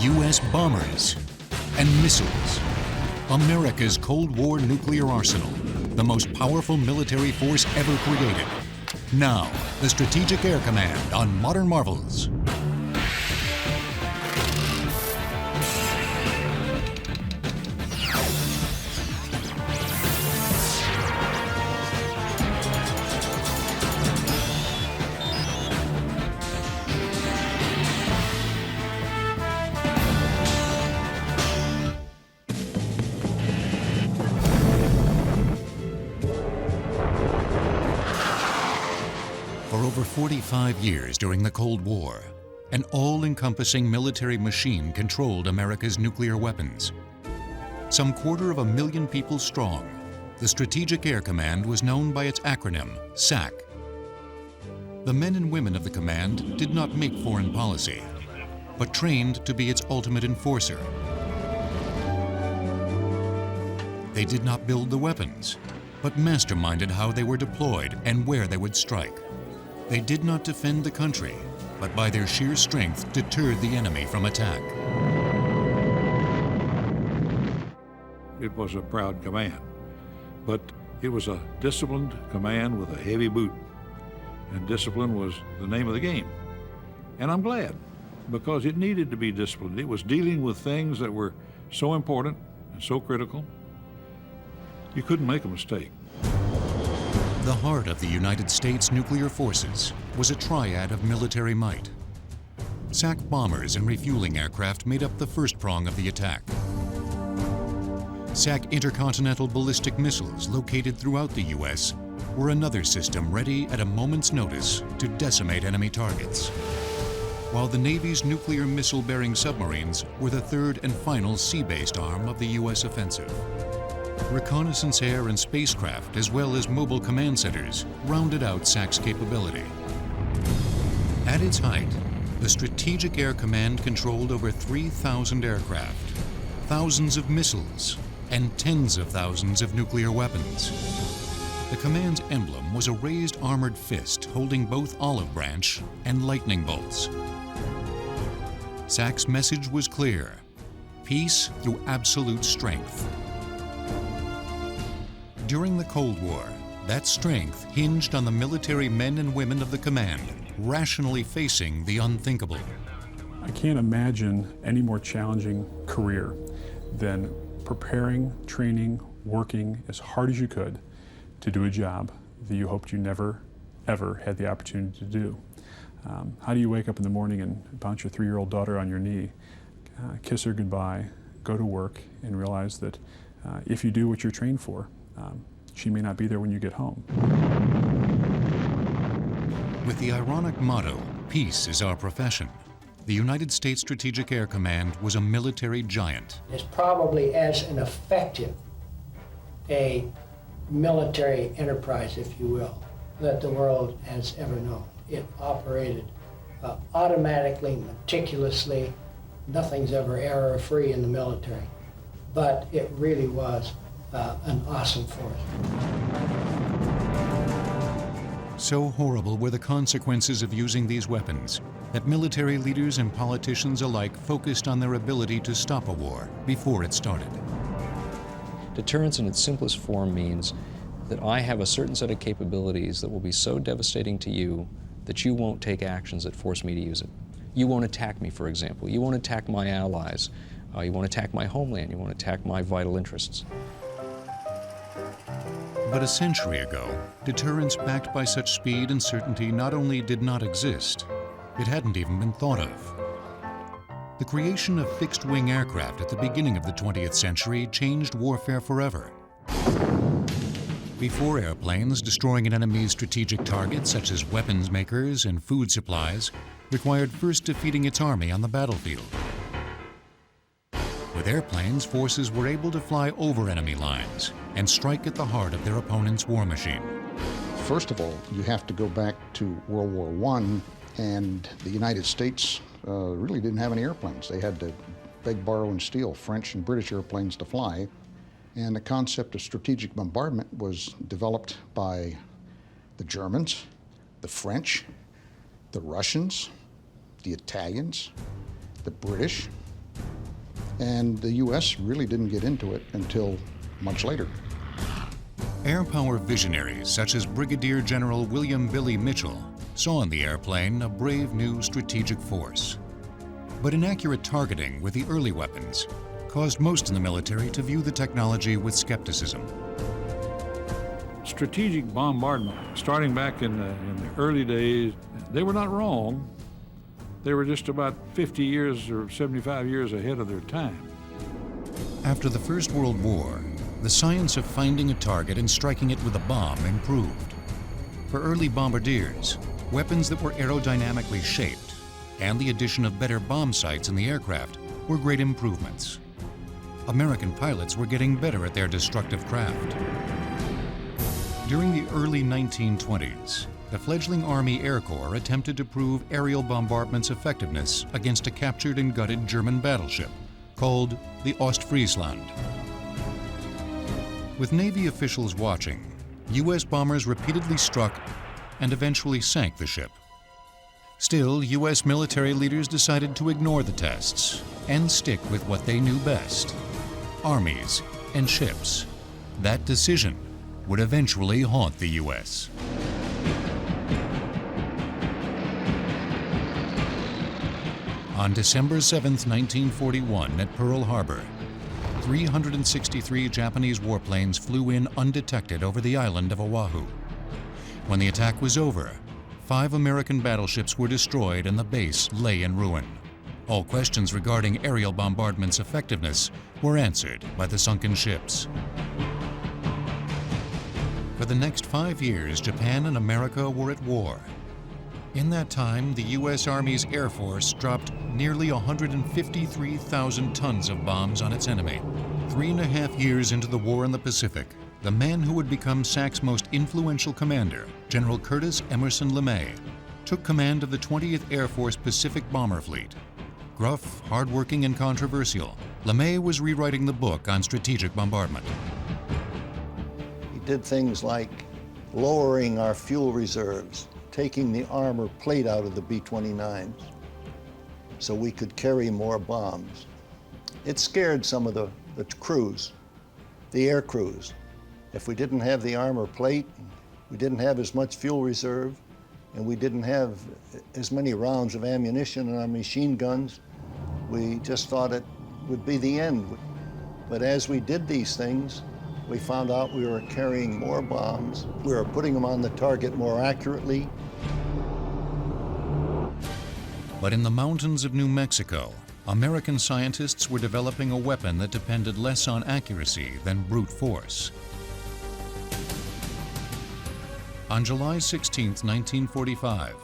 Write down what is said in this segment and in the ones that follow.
U.S. bombers and missiles. America's Cold War nuclear arsenal, the most powerful military force ever created. Now, the Strategic Air Command on Modern Marvels. For over 45 years during the Cold War, an all-encompassing military machine controlled America's nuclear weapons. Some 250,000 people strong, the Strategic Air Command was known by its acronym, SAC. The men and women of the command did not make foreign policy, but trained to be its ultimate enforcer. They did not build the weapons, but masterminded how they were deployed and where they would strike. They did not defend the country, but by their sheer strength deterred the enemy from attack. It was a proud command, but it was a disciplined command with a heavy boot. And discipline was the name of the game. And I'm glad, because it needed to be disciplined. It was dealing with things that were so important and so critical. You couldn't make a mistake. The heart of the United States nuclear forces was a triad of military might. SAC bombers and refueling aircraft made up the first prong of the attack. SAC intercontinental ballistic missiles located throughout the U.S. were another system ready at a moment's notice to decimate enemy targets. While the Navy's nuclear missile-bearing submarines were the third and final sea-based arm of the U.S. offensive. Reconnaissance air and spacecraft, as well as mobile command centers, rounded out SAC's capability. At its height, the Strategic Air Command controlled over 3,000 aircraft, thousands of missiles, and tens of thousands of nuclear weapons. The command's emblem was a raised armored fist holding both olive branch and lightning bolts. SAC's message was clear: peace through absolute strength. During the Cold War, that strength hinged on the military men and women of the command, rationally facing the unthinkable. I can't imagine any more challenging career than preparing, training, working as hard as you could to do a job that you hoped you never, ever had the opportunity to do. How do you wake up in the morning and bounce your 3-year-old daughter on your knee, kiss her goodbye, go to work, and realize that if you do what you're trained for, she may not be there when you get home. With the ironic motto, "Peace is our profession," the United States Strategic Air Command was a military giant. It's probably as an effective a military enterprise, if you will, that the world has ever known. It operated automatically, meticulously. Nothing's ever error-free in the military, but it really was an awesome force. So horrible were the consequences of using these weapons that military leaders and politicians alike focused on their ability to stop a war before it started. Deterrence in its simplest form means that I have a certain set of capabilities that will be so devastating to you that you won't take actions that force me to use it. You won't attack me, for example. You won't attack my allies. You won't attack my homeland. You won't attack my vital interests. But a century ago, deterrence backed by such speed and certainty not only did not exist, it hadn't even been thought of. The creation of fixed-wing aircraft at the beginning of the 20th century changed warfare forever. Before airplanes, destroying an enemy's strategic targets, such as weapons makers and food supplies, required first defeating its army on the battlefield. With airplanes, forces were able to fly over enemy lines and strike at the heart of their opponent's war machine. First of all, you have to go back to World War I, and the United States really didn't have any airplanes. They had to beg, borrow, and steal French and British airplanes to fly. And the concept of strategic bombardment was developed by the Germans, the French, the Russians, the Italians, the British, and the U.S. really didn't get into it until much later. Air power visionaries such as Brigadier General William Billy Mitchell saw in the airplane a brave new strategic force. But inaccurate targeting with the early weapons caused most in the military to view the technology with skepticism. Strategic bombardment, starting back in the early days, they were not wrong. They were just about 50 years or 75 years ahead of their time. After the First World War, the science of finding a target and striking it with a bomb improved. For early bombardiers, weapons that were aerodynamically shaped and the addition of better bomb sights in the aircraft were great improvements. American pilots were getting better at their destructive craft. During the early 1920s, the fledgling Army Air Corps attempted to prove aerial bombardment's effectiveness against a captured and gutted German battleship called the Ostfriesland. With Navy officials watching, U.S. bombers repeatedly struck and eventually sank the ship. Still, U.S. military leaders decided to ignore the tests and stick with what they knew best: armies and ships. That decision would eventually haunt the U.S. On December 7, 1941, at Pearl Harbor, 363 Japanese warplanes flew in undetected over the island of Oahu. When the attack was over, 5 American battleships were destroyed and the base lay in ruin. All questions regarding aerial bombardment's effectiveness were answered by the sunken ships. For the next 5 years, Japan and America were at war. In that time, the U.S. Army's Air Force dropped nearly 153,000 tons of bombs on its enemy. 3.5 years into the war in the Pacific, the man who would become SAC's most influential commander, General Curtis Emerson LeMay, took command of the 20th Air Force Pacific Bomber Fleet. Gruff, hardworking, and controversial, LeMay was rewriting the book on strategic bombardment. He did things like lowering our fuel reserves, taking the armor plate out of the B-29s so we could carry more bombs. It scared some of the crews, the air crews. If we didn't have the armor plate, we didn't have as much fuel reserve, and we didn't have as many rounds of ammunition in our machine guns, we just thought it would be the end. But as we did these things, we found out we were carrying more bombs. We were putting them on the target more accurately. But in the mountains of New Mexico, American scientists were developing a weapon that depended less on accuracy than brute force. On July 16, 1945,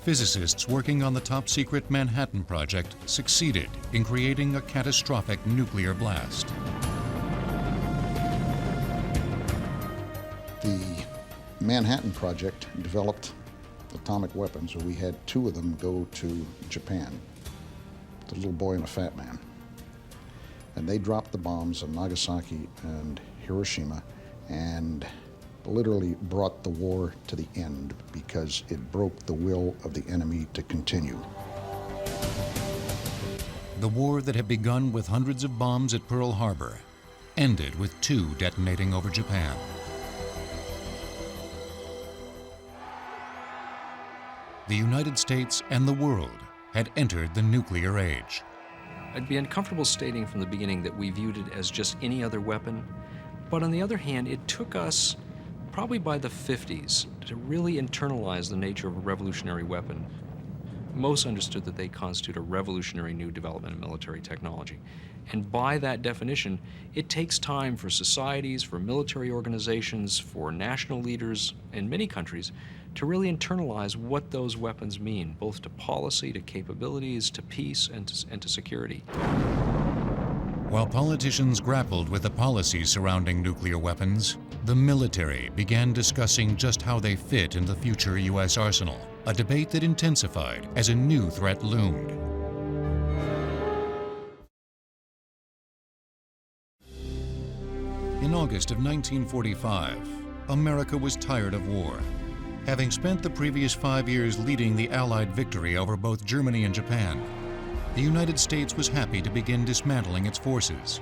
physicists working on the top-secret Manhattan Project succeeded in creating a catastrophic nuclear blast. The Manhattan Project developed atomic weapons, so we had 2 of them go to Japan, the little boy and a fat man. And they dropped the bombs on Nagasaki and Hiroshima and literally brought the war to the end because it broke the will of the enemy to continue. The war that had begun with hundreds of bombs at Pearl Harbor ended with 2 detonating over Japan. The United States and the world had entered the nuclear age. I'd be uncomfortable stating from the beginning that we viewed it as just any other weapon, but on the other hand, it took us probably by the 50s to really internalize the nature of a revolutionary weapon. Most understood that they constitute a revolutionary new development in military technology. And by that definition, it takes time for societies, for military organizations, for national leaders in many countries to really internalize what those weapons mean, both to policy, to capabilities, to peace, and to security. While politicians grappled with the policies surrounding nuclear weapons, the military began discussing just how they fit in the future U.S. arsenal, a debate that intensified as a new threat loomed. In August of 1945, America was tired of war. Having spent the previous 5 years leading the Allied victory over both Germany and Japan, the United States was happy to begin dismantling its forces.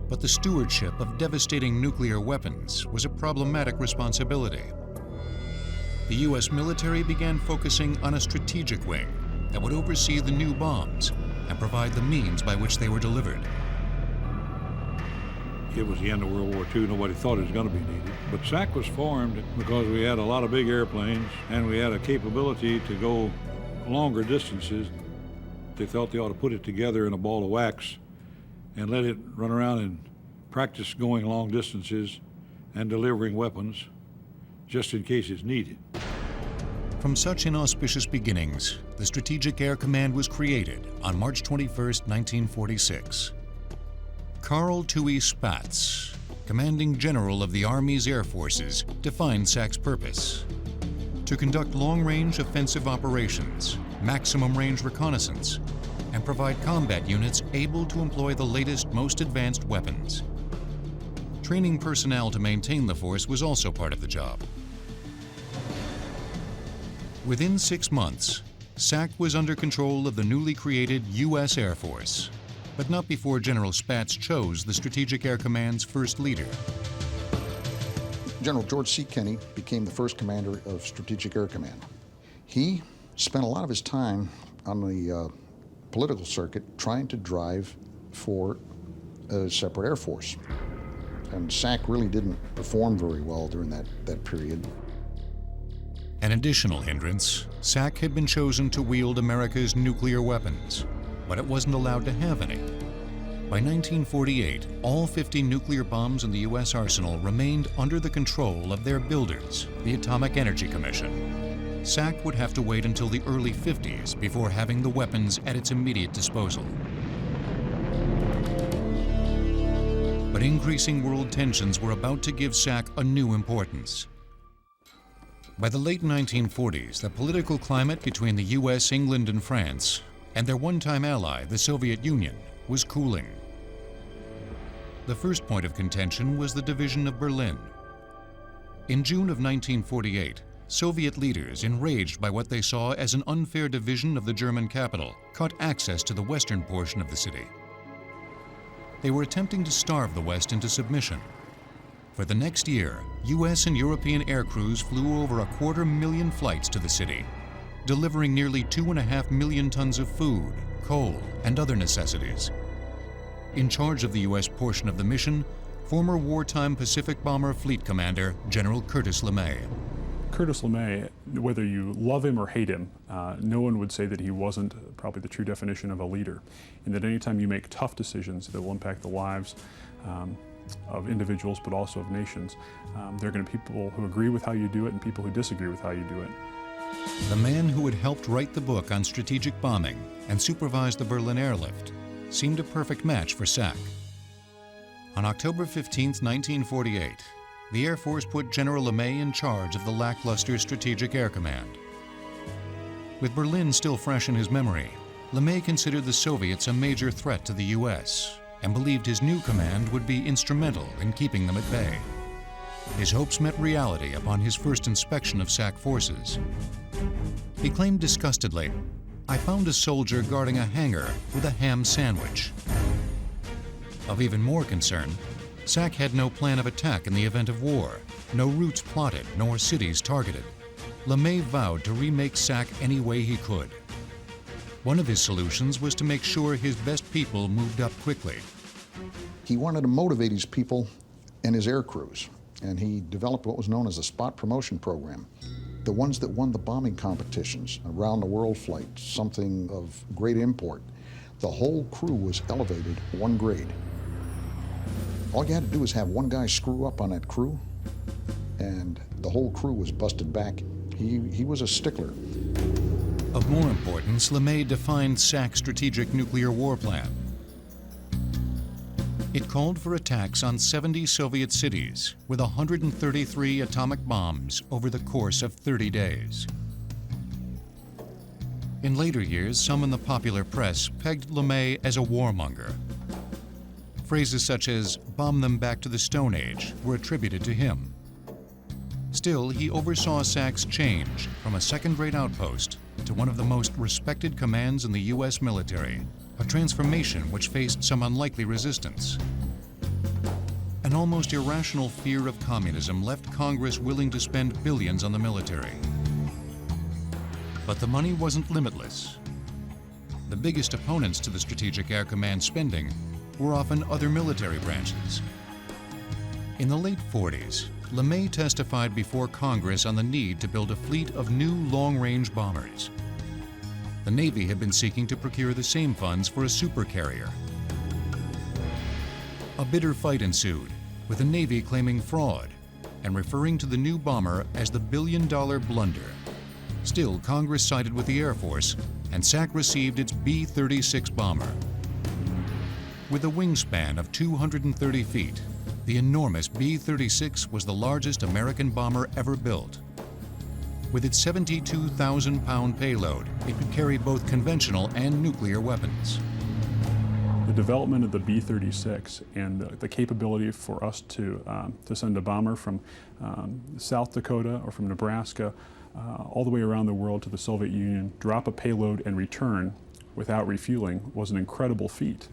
But the stewardship of devastating nuclear weapons was a problematic responsibility. The U.S. military began focusing on a strategic wing that would oversee the new bombs and provide the means by which they were delivered. It was the end of World War II. Nobody thought it was going to be needed. But SAC was formed because we had a lot of big airplanes and we had a capability to go longer distances. They thought they ought to put it together in a ball of wax and let it run around and practice going long distances and delivering weapons just in case it's needed. From such inauspicious beginnings, the Strategic Air Command was created on March 21, 1946. Karl Tui Spatz, commanding general of the Army's Air Forces, defined SAC's purpose: to conduct long-range offensive operations, maximum-range reconnaissance, and provide combat units able to employ the latest, most advanced weapons. Training personnel to maintain the force was also part of the job. Within 6 months, SAC was under control of the newly created U.S. Air Force, but not before General Spatz chose the Strategic Air Command's first leader. General George C. Kenney became the first commander of Strategic Air Command. He spent a lot of his time on the political circuit trying to drive for a separate Air Force. And SAC really didn't perform very well during that period. An additional hindrance, SAC had been chosen to wield America's nuclear weapons, but it wasn't allowed to have any. By 1948, all 50 nuclear bombs in the U.S. arsenal remained under the control of their builders, the Atomic Energy Commission. SAC would have to wait until the early 50s before having the weapons at its immediate disposal. But increasing world tensions were about to give SAC a new importance. By the late 1940s, the political climate between the U.S., England, and France, and their one-time ally, the Soviet Union, was cooling. The first point of contention was the division of Berlin. In June of 1948, Soviet leaders, enraged by what they saw as an unfair division of the German capital, cut access to the western portion of the city. They were attempting to starve the West into submission. For the next year, U.S. and European air crews flew over 250,000 flights to the city, delivering nearly 2.5 million tons of food, coal, and other necessities. In charge of the U.S. portion of the mission, former wartime Pacific Bomber Fleet Commander General Curtis LeMay. Curtis LeMay, whether you love him or hate him, no one would say that he wasn't probably the true definition of a leader, and that anytime you make tough decisions that will impact the lives of individuals but also of nations, there are going to be people who agree with how you do it and people who disagree with how you do it. The man who had helped write the book on strategic bombing and supervised the Berlin airlift seemed a perfect match for SAC. On October 15, 1948, the Air Force put General LeMay in charge of the lackluster Strategic Air Command. With Berlin still fresh in his memory, LeMay considered the Soviets a major threat to the U.S. and believed his new command would be instrumental in keeping them at bay. His hopes met reality upon his first inspection of SAC forces. He claimed disgustedly, "I found a soldier guarding a hangar with a ham sandwich." Of even more concern, SAC had no plan of attack in the event of war, no routes plotted, nor cities targeted. LeMay vowed to remake SAC any way he could. One of his solutions was to make sure his best people moved up quickly. He wanted to motivate his people and his air crews, and he developed what was known as a spot promotion program. The ones that won the bombing competitions, around-the-world flights, something of great import, the whole crew was elevated one grade. All you had to do was have one guy screw up on that crew, and the whole crew was busted back. He was a stickler. Of more importance, LeMay defined SAC's strategic nuclear war plan. It called for attacks on 70 Soviet cities with 133 atomic bombs over the course of 30 days. In later years, some in the popular press pegged LeMay as a warmonger. Phrases such as "bomb them back to the Stone Age" were attributed to him. Still, he oversaw SAC's change from a second-rate outpost to one of the most respected commands in the U.S. military, a transformation which faced some unlikely resistance. An almost irrational fear of communism left Congress willing to spend billions on the military. But the money wasn't limitless. The biggest opponents to the Strategic Air Command spending were often other military branches. In the late 40s, LeMay testified before Congress on the need to build a fleet of new long-range bombers. The Navy had been seeking to procure the same funds for a supercarrier. A bitter fight ensued, with the Navy claiming fraud and referring to the new bomber as the billion-dollar blunder. Still, Congress sided with the Air Force, and SAC received its B-36 bomber. With a wingspan of 230 feet, the enormous B-36 was the largest American bomber ever built. With its 72,000-pound payload, it could carry both conventional and nuclear weapons. The development of the B-36 and the capability for us to send a bomber from South Dakota or from Nebraska all the way around the world to the Soviet Union, drop a payload and return without refueling was an incredible feat.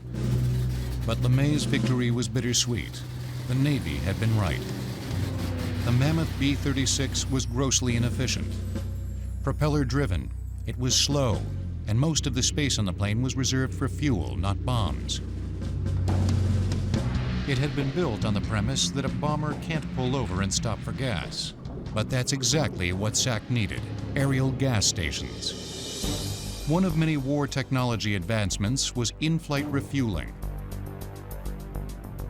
But LeMay's victory was bittersweet. The Navy had been right. The mammoth B-36 was grossly inefficient. Propeller-driven, it was slow, and most of the space on the plane was reserved for fuel, not bombs. It had been built on the premise that a bomber can't pull over and stop for gas. But that's exactly what SAC needed: aerial gas stations. One of many war technology advancements was in-flight refueling.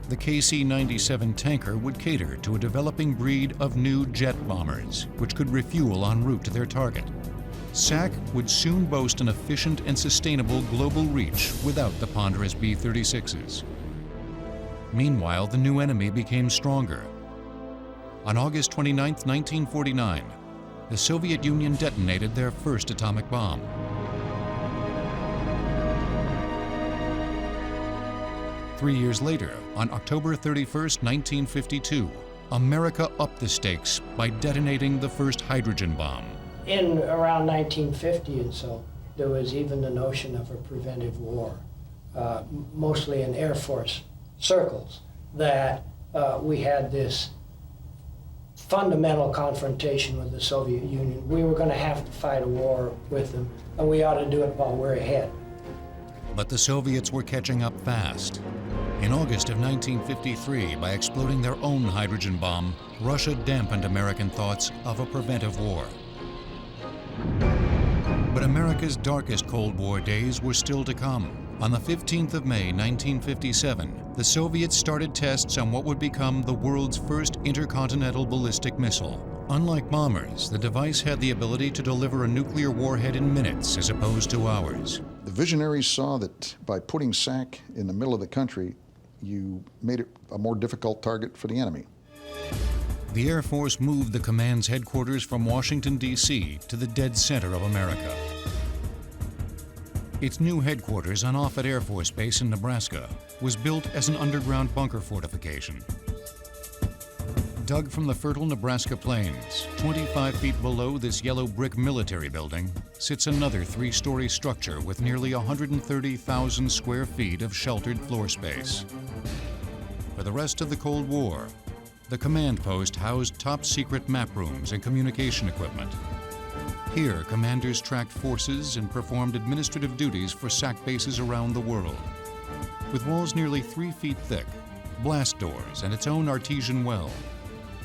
The KC-97 tanker would cater to a developing breed of new jet bombers, which could refuel en route to their target. SAC would soon boast an efficient and sustainable global reach without the ponderous B-36s. Meanwhile, the new enemy became stronger. On August 29, 1949, the Soviet Union detonated their first atomic bomb. Three years later, on October 31, 1952, America upped the stakes by detonating the first hydrogen bomb. In around 1950 and so, there was even the notion of a preventive war, mostly in Air Force circles, that we had this fundamental confrontation with the Soviet Union. We were going to have to fight a war with them, and we ought to do it while we're ahead. But the Soviets were catching up fast. In August of 1953, by exploding their own hydrogen bomb, Russia dampened American thoughts of a preventive war. But America's darkest Cold War days were still to come. On the 15th of May, 1957, the Soviets started tests on what would become the world's first intercontinental ballistic missile. Unlike bombers, the device had the ability to deliver a nuclear warhead in minutes as opposed to hours. The visionaries saw that by putting SAC in the middle of the country, you made it a more difficult target for the enemy. The Air Force moved the command's headquarters from Washington, D.C. to the dead center of America. Its new headquarters on Offutt Air Force Base in Nebraska was built as an underground bunker fortification. Dug from the fertile Nebraska plains, 25 feet below this yellow brick military building, sits another three-story structure with nearly 130,000 square feet of sheltered floor space. For the rest of the Cold War, the command post housed top-secret map rooms and communication equipment. Here, commanders tracked forces and performed administrative duties for SAC bases around the world. With walls nearly 3 feet thick, blast doors, and its own artesian well,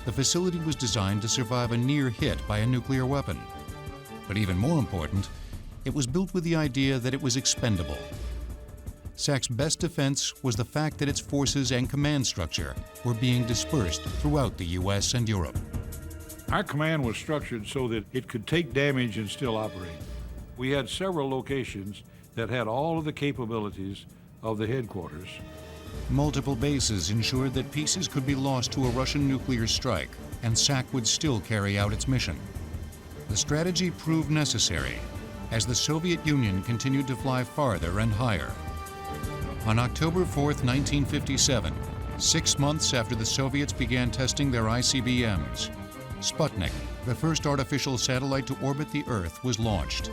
the facility was designed to survive a near hit by a nuclear weapon. But even more important, it was built with the idea that it was expendable. SAC's best defense was the fact that its forces and command structure were being dispersed throughout the U.S. and Europe. Our command was structured so that it could take damage and still operate. We had several locations that had all of the capabilities of the headquarters. Multiple bases ensured that pieces could be lost to a Russian nuclear strike, and SAC would still carry out its mission. The strategy proved necessary as the Soviet Union continued to fly farther and higher. On October 4, 1957, 6 months after the Soviets began testing their ICBMs, Sputnik, the first artificial satellite to orbit the Earth, was launched.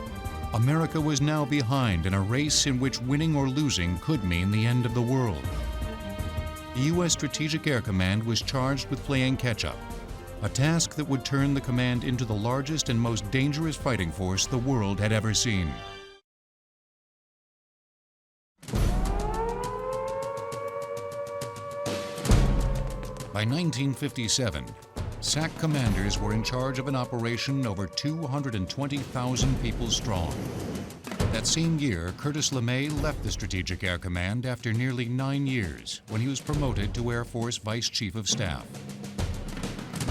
America was now behind in a race in which winning or losing could mean the end of the world. The U.S. Strategic Air Command was charged with playing catch-up, a task that would turn the command into the largest and most dangerous fighting force the world had ever seen. By 1957, SAC commanders were in charge of an operation over 220,000 people strong. That same year, Curtis LeMay left the Strategic Air Command after nearly 9 years when he was promoted to Air Force Vice Chief of Staff.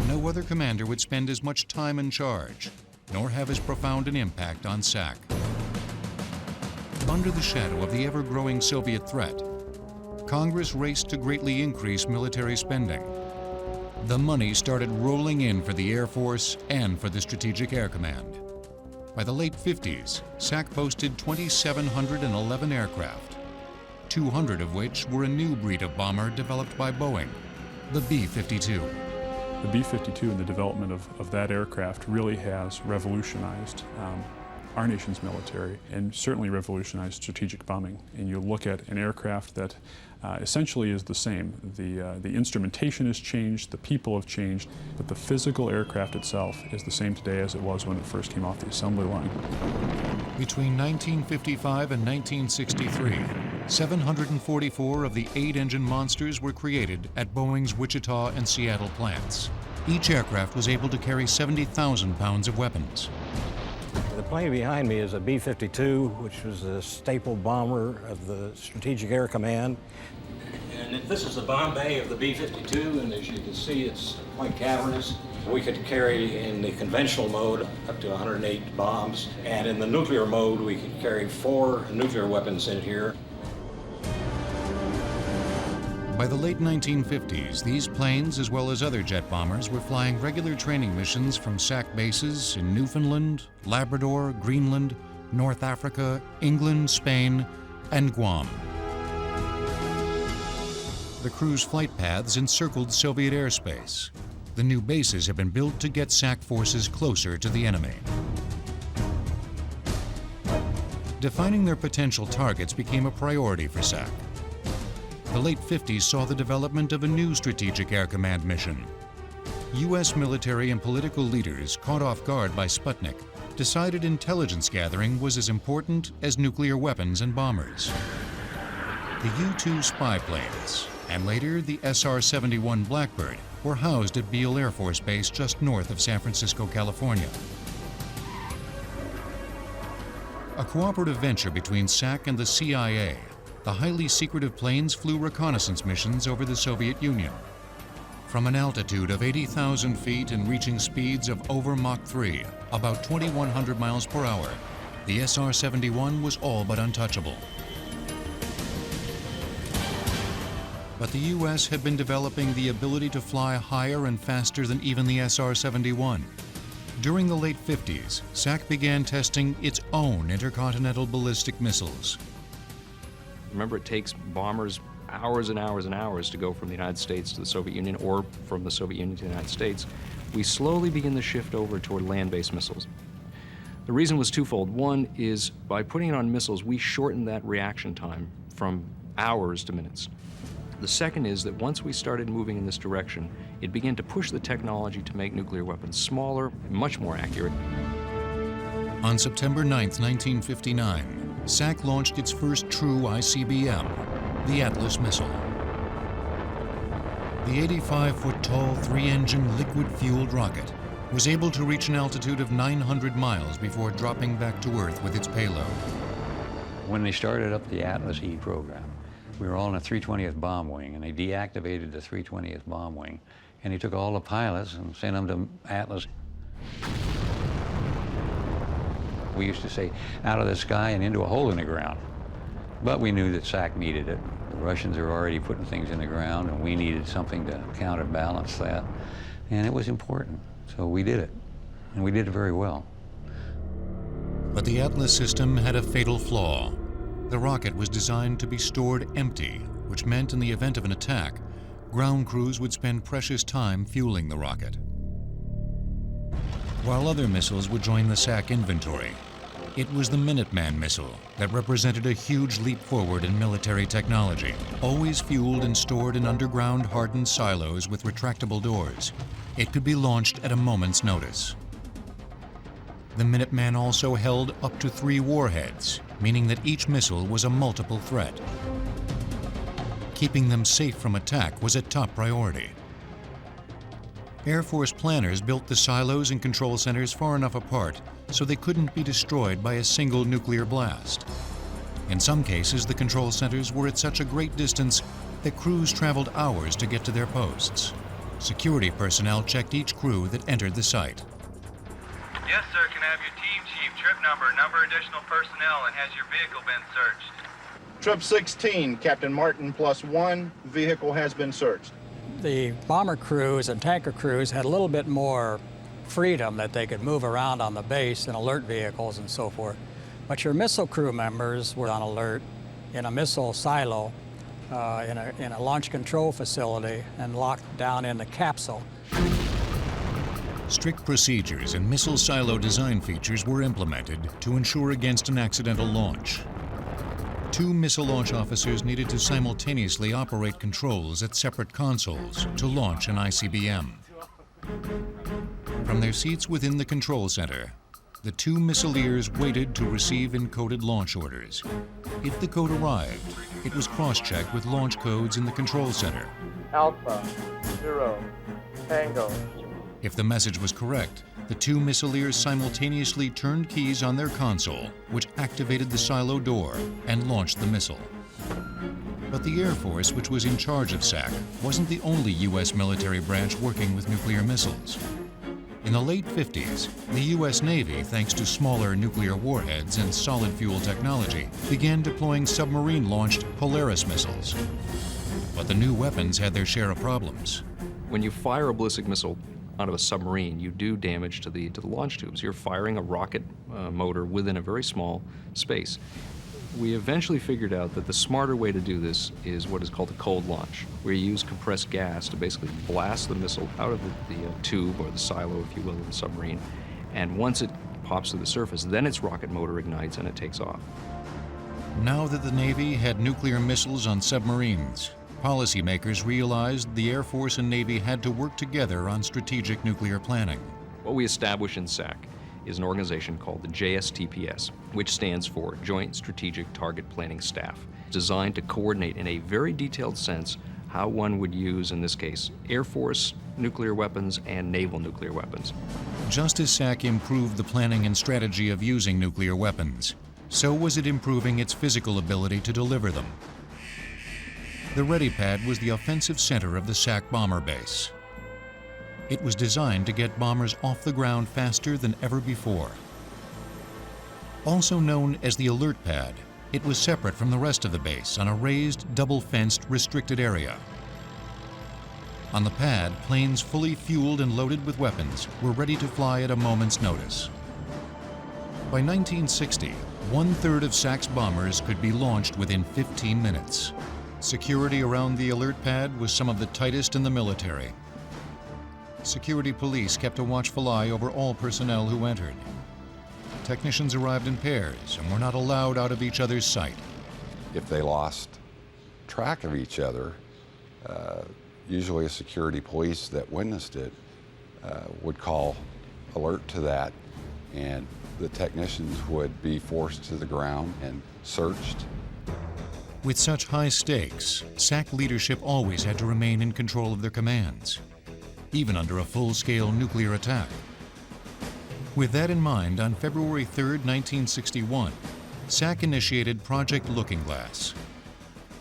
No other commander would spend as much time in charge, nor have as profound an impact on SAC. Under the shadow of the ever-growing Soviet threat, Congress raced to greatly increase military spending. The money started rolling in for the Air Force and for the Strategic Air Command. By the late 50s, SAC boasted 2,711 aircraft, 200 of which were a new breed of bomber developed by Boeing, the B-52. The B-52 and the development of that aircraft really has revolutionized our nation's military and certainly revolutionized strategic bombing. And you look at an aircraft that essentially is the same. The instrumentation has changed, the people have changed, but the physical aircraft itself is the same today as it was when it first came off the assembly line. Between 1955 and 1963, 744 of the 8-engine monsters were created at Boeing's Wichita and Seattle plants. Each aircraft was able to carry 70,000 pounds of weapons. The plane behind me is a B-52, which was a staple bomber of the Strategic Air Command. And this is the bomb bay of the B-52, and as you can see, it's quite cavernous. We could carry in the conventional mode up to 108 bombs, and in the nuclear mode, we could carry 4 nuclear weapons in here. By the late 1950s, these planes, as well as other jet bombers, were flying regular training missions from SAC bases in Newfoundland, Labrador, Greenland, North Africa, England, Spain, and Guam. The crew's flight paths encircled Soviet airspace. The new bases have been built to get SAC forces closer to the enemy. Defining their potential targets became a priority for SAC. The late 50s saw the development of a new Strategic Air Command mission. U.S. military and political leaders, caught off guard by Sputnik, decided intelligence gathering was as important as nuclear weapons and bombers. The U-2 spy planes, and later the SR-71 Blackbird, were housed at Beale Air Force Base just north of San Francisco, California. A cooperative venture between SAC and the CIA, the highly secretive planes flew reconnaissance missions over the Soviet Union. From an altitude of 80,000 feet and reaching speeds of over Mach 3, about 2,100 miles per hour, the SR-71 was all but untouchable. But the U.S. had been developing the ability to fly higher and faster than even the SR-71. During the late 50s, SAC began testing its own intercontinental ballistic missiles. Remember, it takes bombers hours and hours and hours to go from the United States to the Soviet Union or from the Soviet Union to the United States. We slowly begin the shift over toward land-based missiles. The reason was twofold. One is by putting it on missiles, we shortened that reaction time from hours to minutes. The second is that once we started moving in this direction, it began to push the technology to make nuclear weapons smaller and much more accurate. On September 9, 1959, SAC launched its first true ICBM, the Atlas missile. The 85-foot-tall, 3-engine liquid-fueled rocket was able to reach an altitude of 900 miles before dropping back to Earth with its payload. When they started up the Atlas E program, we were all in a 320th bomb wing, and they deactivated the 320th bomb wing, and he took all the pilots and sent them to Atlas. We used to say, out of the sky and into a hole in the ground. But we knew that SAC needed it. The Russians are already putting things in the ground, and we needed something to counterbalance that. And it was important, so we did it. And we did it very well. But the Atlas system had a fatal flaw. The rocket was designed to be stored empty, which meant in the event of an attack, ground crews would spend precious time fueling the rocket. While other missiles would join the SAC inventory, It was the Minuteman missile that represented a huge leap forward in military technology. Always fueled and stored in underground hardened silos with retractable doors, it could be launched at a moment's notice. The Minuteman also held up to 3 warheads, meaning that each missile was a multiple threat. Keeping them safe from attack was a top priority. Air Force planners built the silos and control centers far enough apart so they couldn't be destroyed by a single nuclear blast. In some cases, the control centers were at such a great distance that crews traveled hours to get to their posts. Security personnel checked each crew that entered the site. Yes, sir. Can I have your team chief, trip number additional personnel, and has your vehicle been searched? Trip 16, Captain Martin +1, vehicle has been searched. The bomber crews and tanker crews had a little bit more freedom that they could move around on the base in alert vehicles and so forth. But your missile crew members were on alert in a missile silo in a launch control facility and locked down in the capsule. Strict procedures and missile silo design features were implemented to ensure against an accidental launch. 2 missile launch officers needed to simultaneously operate controls at separate consoles to launch an ICBM. From their seats within the control center, the 2 missileers waited to receive encoded launch orders. If the code arrived, it was cross-checked with launch codes in the control center. Alpha, 0, Tango. If the message was correct, the 2 missileers simultaneously turned keys on their console, which activated the silo door and launched the missile. But the Air Force, which was in charge of SAC, wasn't the only U.S. military branch working with nuclear missiles. In the late 50s, the U.S. Navy, thanks to smaller nuclear warheads and solid fuel technology, began deploying submarine-launched Polaris missiles. But the new weapons had their share of problems. When you fire a ballistic missile out of a submarine, you do damage to the launch tubes. You're firing a rocket motor within a very small space. We eventually figured out that the smarter way to do this is what is called a cold launch, where you use compressed gas to basically blast the missile out of the tube, or the silo, if you will, of the submarine. And once it pops to the surface, then its rocket motor ignites and it takes off. Now that the Navy had nuclear missiles on submarines, policymakers realized the Air Force and Navy had to work together on strategic nuclear planning. What we established in SAC is an organization called the JSTPS, which stands for Joint Strategic Target Planning Staff, designed to coordinate in a very detailed sense how one would use, in this case, Air Force nuclear weapons and naval nuclear weapons. Just as SAC improved the planning and strategy of using nuclear weapons, so was it improving its physical ability to deliver them. The Ready Pad was the offensive center of the SAC bomber base. It was designed to get bombers off the ground faster than ever before. Also known as the Alert Pad, it was separate from the rest of the base on a raised, double-fenced, restricted area. On the pad, planes fully fueled and loaded with weapons were ready to fly at a moment's notice. By 1960, 1/3 of SAC's bombers could be launched within 15 minutes. Security around the Alert Pad was some of the tightest in the military. Security police kept a watchful eye over all personnel who entered. Technicians arrived in pairs and were not allowed out of each other's sight. If they lost track of each other, usually a security police that witnessed it would call alert to that, and the technicians would be forced to the ground and searched. With such high stakes, SAC leadership always had to remain in control of their commands, even under a full-scale nuclear attack. With that in mind, on February 3, 1961, SAC initiated Project Looking Glass.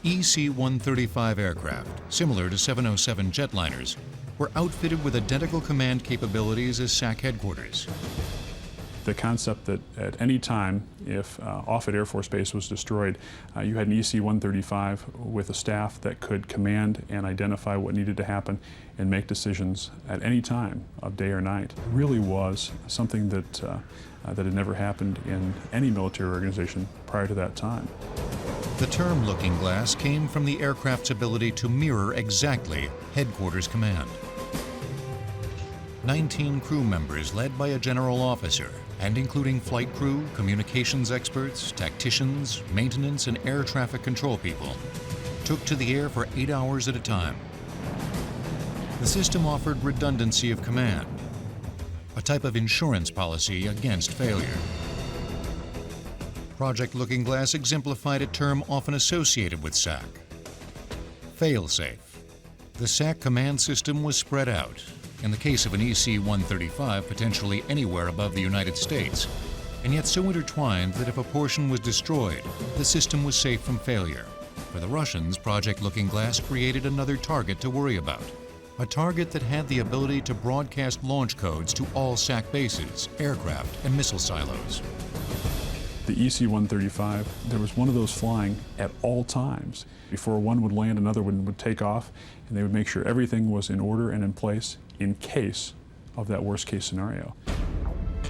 EC-135 aircraft, similar to 707 jetliners, were outfitted with identical command capabilities as SAC headquarters. The concept that at any time, if Offutt Air Force Base was destroyed, you had an EC-135 with a staff that could command and identify what needed to happen and make decisions at any time of day or night. It really was something that, that had never happened in any military organization prior to that time. The term looking glass came from the aircraft's ability to mirror exactly headquarters command. 19 crew members led by a general officer and including flight crew, communications experts, tacticians, maintenance, and air traffic control people, took to the air for 8 hours at a time. The system offered redundancy of command, a type of insurance policy against failure. Project Looking Glass exemplified a term often associated with SAC: fail-safe. The SAC command system was spread out, in the case of an EC-135 potentially anywhere above the United States, and yet so intertwined that if a portion was destroyed, the system was safe from failure. For the Russians, Project Looking Glass created another target to worry about. A target that had the ability to broadcast launch codes to all SAC bases, aircraft, and missile silos. The EC-135, there was one of those flying at all times. Before one would land, another one would take off, and they would make sure everything was in order and in place in case of that worst-case scenario.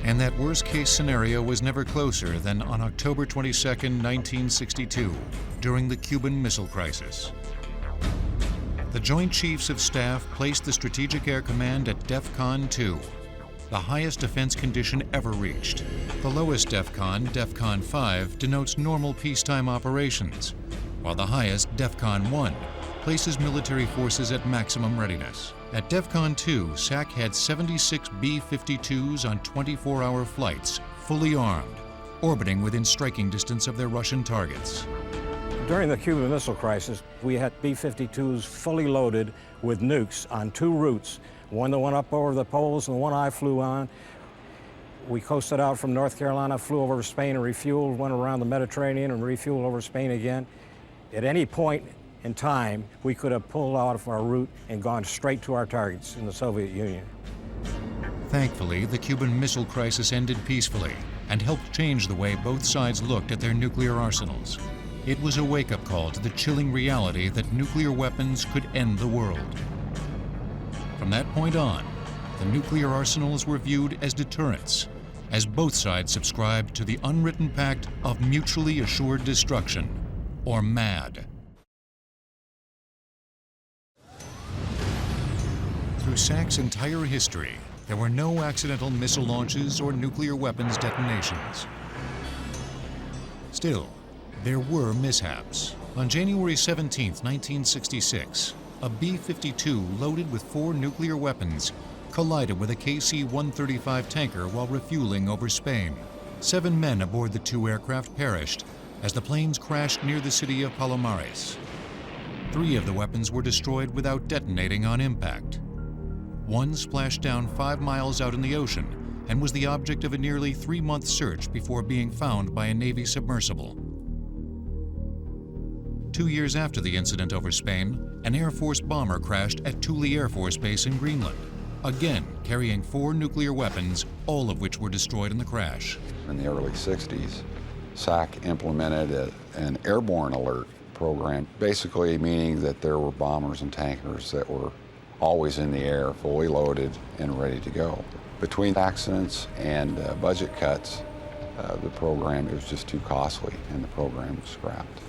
And that worst-case scenario was never closer than on October 22, 1962, during the Cuban Missile Crisis. The Joint Chiefs of Staff placed the Strategic Air Command at DEFCON 2, the highest defense condition ever reached. The lowest DEFCON, DEFCON 5, denotes normal peacetime operations, while the highest, DEFCON 1, places military forces at maximum readiness. At DEFCON 2, SAC had 76 B-52s on 24-hour flights, fully armed, orbiting within striking distance of their Russian targets. During the Cuban Missile Crisis, we had B-52s fully loaded with nukes on 2 routes, one that went up over the poles and the one I flew on. We coasted out from North Carolina, flew over Spain and refueled, went around the Mediterranean and refueled over Spain again. At any point in time, we could have pulled out of our route and gone straight to our targets in the Soviet Union. Thankfully, the Cuban Missile Crisis ended peacefully and helped change the way both sides looked at their nuclear arsenals. It was a wake-up call to the chilling reality that nuclear weapons could end the world. From that point on, the nuclear arsenals were viewed as deterrents, as both sides subscribed to the unwritten pact of mutually assured destruction, or MAD. Through SAC's entire history, there were no accidental missile launches or nuclear weapons detonations. Still, there were mishaps. On January 17, 1966, a B-52 loaded with 4 nuclear weapons collided with a KC-135 tanker while refueling over Spain. 7 men aboard the 2 aircraft perished as the planes crashed near the city of Palomares. 3 of the weapons were destroyed without detonating on impact. One splashed down 5 miles out in the ocean and was the object of a nearly 3-month search before being found by a Navy submersible. 2 years after the incident over Spain, an Air Force bomber crashed at Thule Air Force Base in Greenland, again carrying 4 nuclear weapons, all of which were destroyed in the crash. In the early 60s, SAC implemented an airborne alert program, basically meaning that there were bombers and tankers that were always in the air, fully loaded and ready to go. Between accidents and budget cuts, the program was just too costly and the program was scrapped.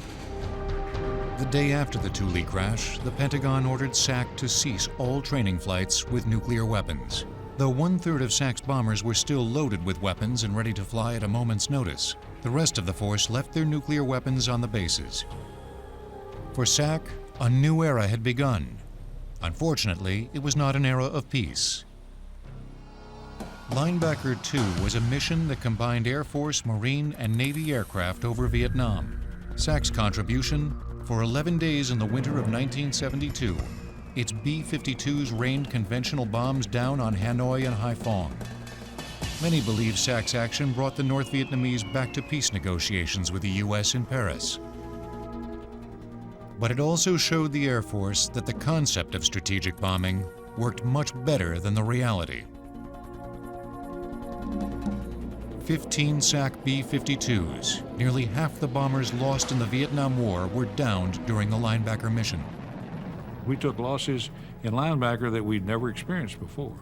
The day after the Thule crash, the Pentagon ordered SAC to cease all training flights with nuclear weapons. Though 1/3 of SAC's bombers were still loaded with weapons and ready to fly at a moment's notice, the rest of the force left their nuclear weapons on the bases. For SAC, a new era had begun. Unfortunately, it was not an era of peace. Linebacker 2 was a mission that combined Air Force, Marine, and Navy aircraft over Vietnam. SAC's contribution: for 11 days in the winter of 1972, its B-52s rained conventional bombs down on Hanoi and Haiphong. Many believe SAC's action brought the North Vietnamese back to peace negotiations with the U.S. in Paris. But it also showed the Air Force that the concept of strategic bombing worked much better than the reality. 15 SAC B-52s, nearly half the bombers lost in the Vietnam War, were downed during the linebacker mission. We took losses in linebacker that we'd never experienced before.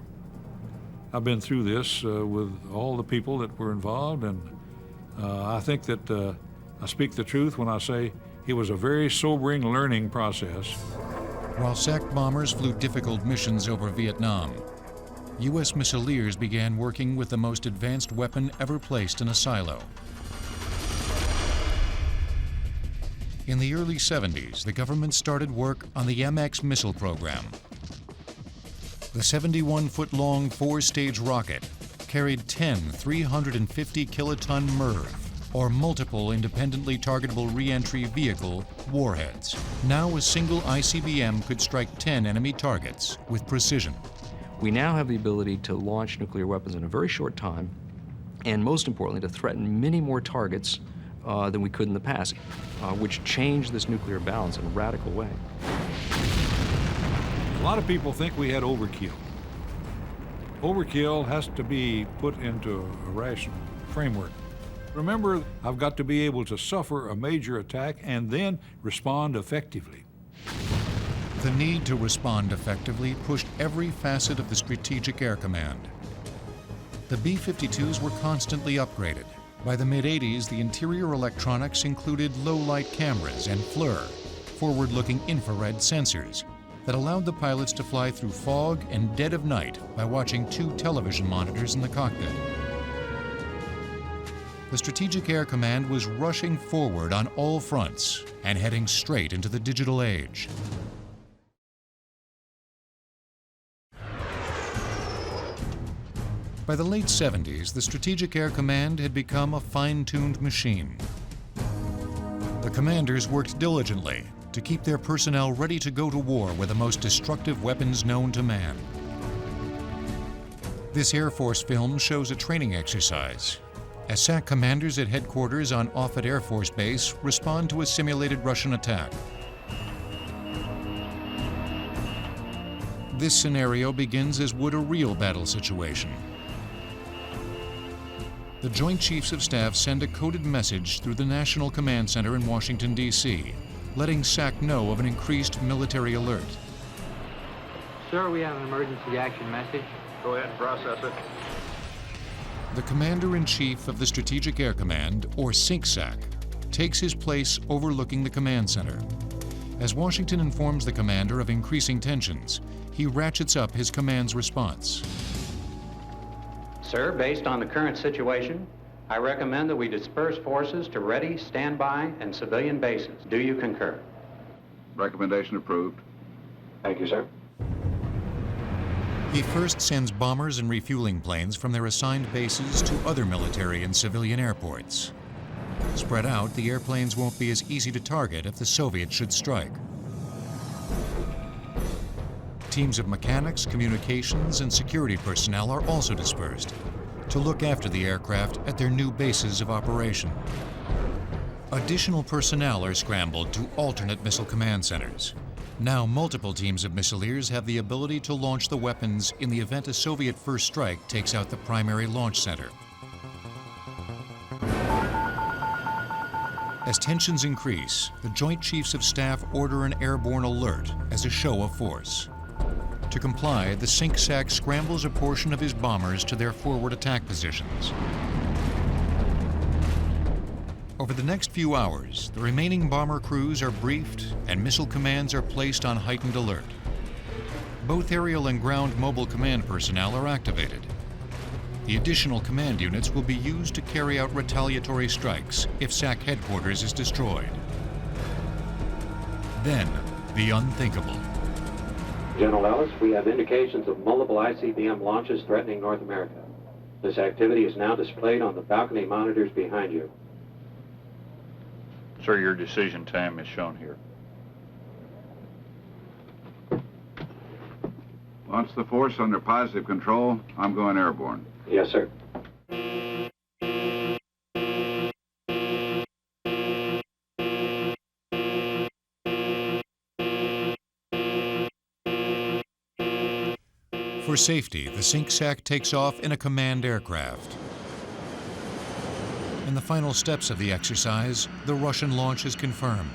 I've been through this with all the people that were involved, and I think that I speak the truth when I say it was a very sobering learning process. While SAC bombers flew difficult missions over Vietnam, U.S. missileers began working with the most advanced weapon ever placed in a silo. In the early 70s, the government started work on the MX missile program. The 71-foot-long four-stage rocket carried 10 350-kiloton MIRV, or multiple independently targetable reentry vehicle, warheads. Now a single ICBM could strike 10 enemy targets with precision. We now have the ability to launch nuclear weapons in a very short time, and most importantly, to threaten many more targets than we could in the past, which changed this nuclear balance in a radical way. A lot of people think we had overkill. Overkill has to be put into a rational framework. Remember, I've got to be able to suffer a major attack and then respond effectively. The need to respond effectively pushed every facet of the Strategic Air Command. The B-52s were constantly upgraded. By the mid-'80s, the interior electronics included low-light cameras and FLIR, forward-looking infrared sensors, that allowed the pilots to fly through fog and dead of night by watching 2 television monitors in the cockpit. The Strategic Air Command was rushing forward on all fronts and heading straight into the digital age. By the late 70s, the Strategic Air Command had become a fine-tuned machine. The commanders worked diligently to keep their personnel ready to go to war with the most destructive weapons known to man. This Air Force film shows a training exercise as SAC commanders at headquarters on Offutt Air Force Base respond to a simulated Russian attack. This scenario begins as would a real battle situation. The Joint Chiefs of Staff send a coded message through the National Command Center in Washington, D.C., letting SAC know of an increased military alert. Sir, we have an emergency action message. Go ahead and process it. The Commander-in-Chief of the Strategic Air Command, or SINCSAC, takes his place overlooking the command center. As Washington informs the commander of increasing tensions, he ratchets up his command's response. Sir, based on the current situation, I recommend that we disperse forces to ready, standby, and civilian bases. Do you concur? Recommendation approved. Thank you, sir. He first sends bombers and refueling planes from their assigned bases to other military and civilian airports. Spread out, the airplanes won't be as easy to target if the Soviets should strike. Teams of mechanics, communications, and security personnel are also dispersed to look after the aircraft at their new bases of operation. Additional personnel are scrambled to alternate missile command centers. Now multiple teams of missileers have the ability to launch the weapons in the event a Soviet first strike takes out the primary launch center. As tensions increase, the Joint Chiefs of Staff order an airborne alert as a show of force. To comply, the SINCSAC scrambles a portion of his bombers to their forward attack positions. Over the next few hours, the remaining bomber crews are briefed and missile commands are placed on heightened alert. Both aerial and ground mobile command personnel are activated. The additional command units will be used to carry out retaliatory strikes if SAC headquarters is destroyed. Then, the unthinkable. General Ellis, we have indications of multiple ICBM launches threatening North America. This activity is now displayed on the balcony monitors behind you. Sir, your decision time is shown here. Once the force under positive control, I'm going airborne. Yes, sir. For safety, the SINCSAC takes off in a command aircraft. In the final steps of the exercise, the Russian launch is confirmed.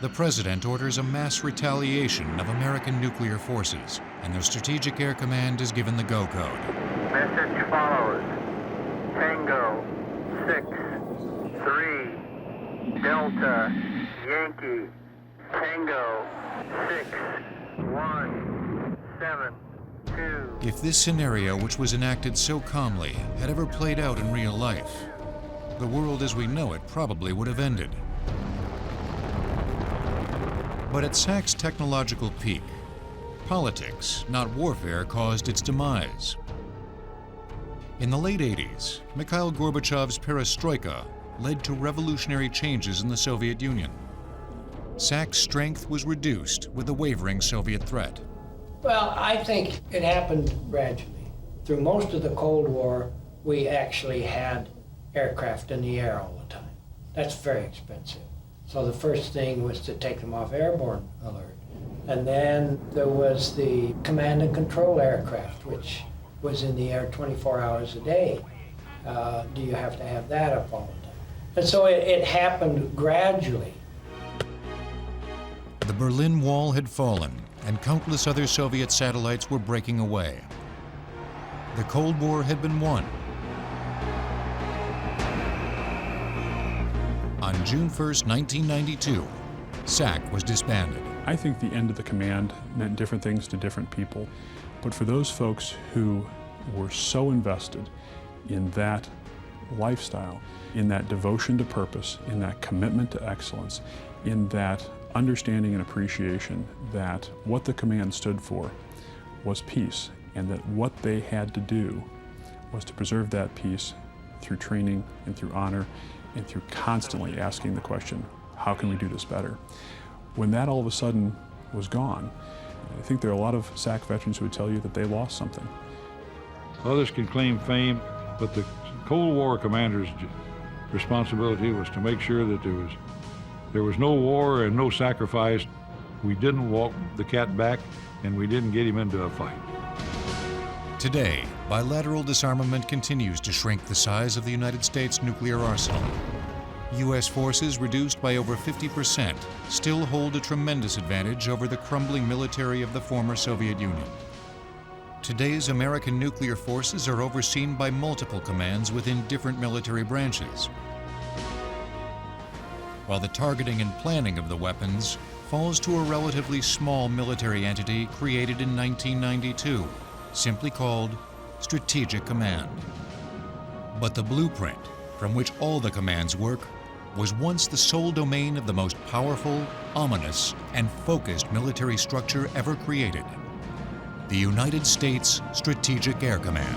The President orders a mass retaliation of American nuclear forces, and the Strategic Air Command is given the go code. Message follows. Tango 6 3 Delta Yankee Tango 6 1 7 If this scenario, which was enacted so calmly, had ever played out in real life, the world as we know it probably would have ended. But at SAC's technological peak, politics, not warfare, caused its demise. In the late 80s, Mikhail Gorbachev's perestroika led to revolutionary changes in the Soviet Union. SAC's strength was reduced with the wavering Soviet threat. Well, I think it happened gradually. Through most of the Cold War, we actually had aircraft in the air all the time. That's very expensive. So the first thing was to take them off airborne alert. And then there was the command and control aircraft, which was in the air 24 hours a day. Do you have to have that up all the time? And so it happened gradually. The Berlin Wall had fallen, and countless other Soviet satellites were breaking away. The Cold War had been won. On June 1st, 1992, SAC was disbanded. I think the end of the command meant different things to different people, but for those folks who were so invested in that lifestyle, in that devotion to purpose, in that commitment to excellence, in that understanding and appreciation that what the command stood for was peace, and that what they had to do was to preserve that peace through training and through honor and through constantly asking the question, how can we do this better? When that all of a sudden was gone, I think there are a lot of SAC veterans who would tell you that they lost something. Others can claim fame, but the Cold War commander's responsibility was to make sure that there was no war and no sacrifice. We didn't walk the cat back, and we didn't get him into a fight. Today, bilateral disarmament continues to shrink the size of the United States nuclear arsenal. U.S. forces, reduced by over 50%, still hold a tremendous advantage over the crumbling military of the former Soviet Union. Today's American nuclear forces are overseen by multiple commands within different military branches, while the targeting and planning of the weapons falls to a relatively small military entity created in 1992, simply called Strategic Command. But the blueprint, from which all the commands work, was once the sole domain of the most powerful, ominous, and focused military structure ever created, the United States Strategic Air Command.